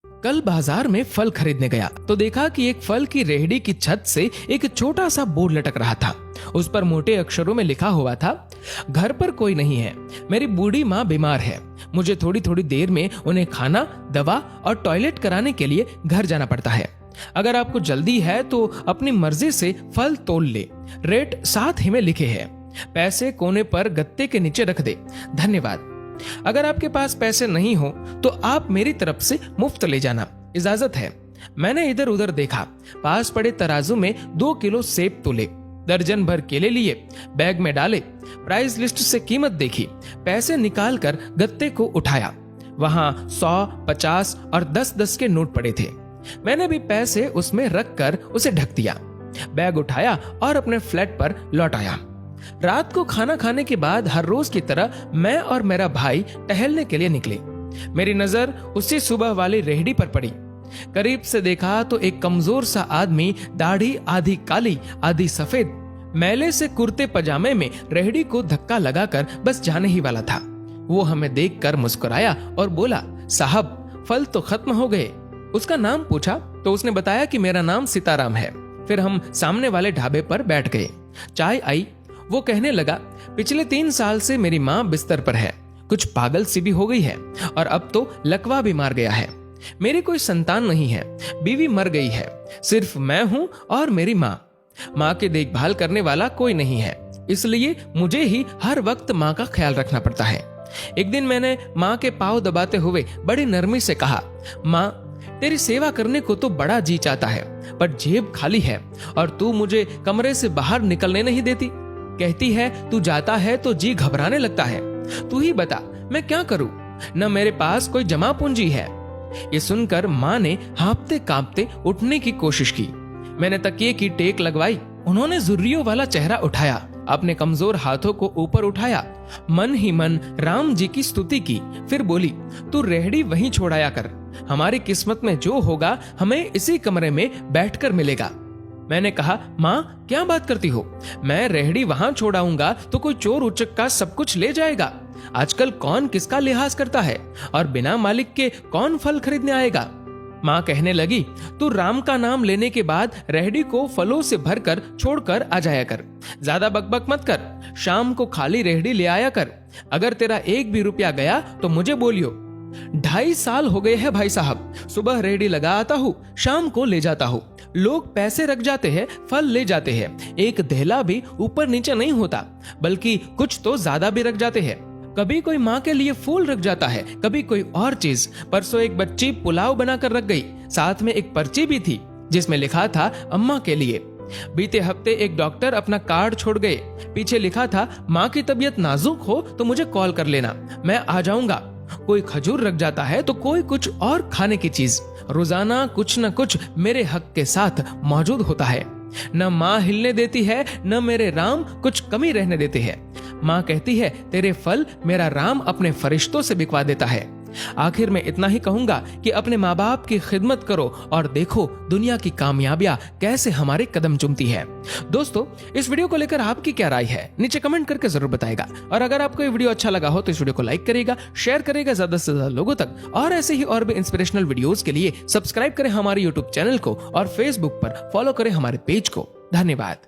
कल बाजार में फल खरीदने गया तो देखा कि एक फल की रेहड़ी की छत से एक छोटा सा बोर्ड लटक रहा था। उस पर मोटे अक्षरों में लिखा हुआ था, घर पर कोई नहीं है, मेरी बूढ़ी माँ बीमार है, मुझे थोड़ी थोड़ी देर में उन्हें खाना, दवा और टॉयलेट कराने के लिए घर जाना पड़ता है। अगर आपको जल्दी है तो अपनी मर्जी से फल तोल ले, रेट साथ ही में लिखे हैं, पैसे कोने पर गत्ते के नीचे रख दे, धन्यवाद। अगर आपके पास पैसे नहीं हो तो आप मेरी तरफ से मुफ्त ले जाना, इजाजत है। मैंने इधर उधर देखा, पास पड़े तराजू में 2 किलो सेब तोले, दर्जन भर केले लिए, बैग में डाले, प्राइस लिस्ट से कीमत देखी, पैसे निकालकर गत्ते को उठाया। वहां 100, 50 और 10-10 के नोट पड़े थे। मैंने भी पैसे उसमें रखकर उसे ढक दिया, बैग उठाया और अपने फ्लैट पर लौट आया। रात को खाना खाने के बाद हर रोज की तरह मैं और मेरा भाई टहलने के लिए निकले। मेरी नजर उसी सुबह वाली रेहड़ी पर पड़ी। करीब से देखा तो एक कमजोर सा आदमी, दाढ़ी आधी काली आधी सफेद, मैले से कुर्ते पजामे में रेहड़ी को धक्का लगाकर बस जाने ही वाला था। वो हमें देखकर मुस्कुराया और बोला, साहब फल तो खत्म हो गए। उसका नाम पूछा तो उसने बताया कि मेरा नाम सीताराम है। फिर हम सामने वाले ढाबे पर बैठ गए। चाय आई। वो कहने लगा, पिछले 3 साल से मेरी माँ बिस्तर पर है, कुछ पागल सी भी हो गई है और अब तो लकवा भी मार गया है। मेरी कोई संतान नहीं है, बीवी मर गई है, सिर्फ मैं हूं और मेरी माँ। माँ की देखभाल करने वाला कोई नहीं है, इसलिए मुझे ही हर वक्त माँ का ख्याल रखना पड़ता है। एक दिन मैंने माँ के पाँव दबाते हुए बड़ी नरमी से कहा, माँ तेरी सेवा करने को तो बड़ा जी चाहता है, पर जेब खाली है और तू मुझे कमरे से बाहर निकलने नहीं देती। कहती है तू जाता है तो जी घबराने लगता है। तू ही बता मैं क्या करूं, न मेरे पास कोई जमा पूंजी है। ये सुनकर माँ ने हाँफते कांपते उठने की कोशिश की। मैंने तकिए की टेक लगवाई। उन्होंने जुर्रियों वाला चेहरा उठाया, अपने कमजोर हाथों को ऊपर उठाया, मन ही मन राम जी की स्तुति की। फिर बोली, तू रेहड़ी वहीं छोड़ाया कर, हमारी किस्मत में जो होगा हमें इसी कमरे में बैठकर मिलेगा। मैंने कहा, माँ क्या बात करती हो, मैं रेहड़ी वहां छोड़ाऊंगा तो कोई चोर उचक्का सब कुछ ले जाएगा। आजकल कौन किसका लिहाज करता है और बिना मालिक के कौन फल खरीदने आएगा। माँ कहने लगी, तू राम का नाम लेने के बाद रेहड़ी को फलों से भरकर छोड़कर आ जाया कर, ज्यादा बकबक मत कर, शाम को खाली रेहड़ी ले आया कर। अगर तेरा 1 भी रुपया गया तो मुझे बोलियो। 2.5 साल हो गए हैं भाई साहब, सुबह रेहड़ी लगा आता हूँ, शाम को ले जाता हूँ। लोग पैसे रख जाते हैं, फल ले जाते हैं, एक धेला भी ऊपर नीचे नहीं होता, बल्कि कुछ तो ज्यादा भी रख जाते हैं। कभी कोई माँ के लिए फूल रख जाता है, कभी कोई और चीज। परसों एक बच्ची पुलाव बनाकर रख गई, साथ में एक पर्ची भी थी जिसमें लिखा था अम्मा के लिए। बीते हफ्ते एक डॉक्टर अपना कार्ड छोड़ गए, पीछे लिखा था माँ की तबीयत नाजुक हो तो मुझे कॉल कर लेना, मैं आ जाऊंगा। कोई खजूर रख जाता है तो कोई कुछ और खाने की चीज। रोजाना कुछ न कुछ मेरे हक के साथ मौजूद होता है। न माँ हिलने देती है, न मेरे राम कुछ कमी रहने देते हैं। माँ कहती है, तेरे फल मेरा राम अपने फरिश्तों से बिकवा देता है। आखिर में इतना ही कहूंगा कि अपने माँ बाप की खिदमत करो और देखो दुनिया की कामयाबियां कैसे हमारे कदम चूमती है। दोस्तों, इस वीडियो को लेकर आपकी क्या राय है, नीचे कमेंट करके जरूर बताएगा। और अगर आपको ये वीडियो अच्छा लगा हो तो इस वीडियो को लाइक करेगा, शेयर करेगा ज्यादा से ज्यादा लोगों तक। और ऐसे ही और भी इंस्पिरेशनल वीडियोस के लिए सब्सक्राइब करें हमारे यूट्यूब चैनल को और फेसबुक पर फॉलो करें हमारे पेज को। धन्यवाद।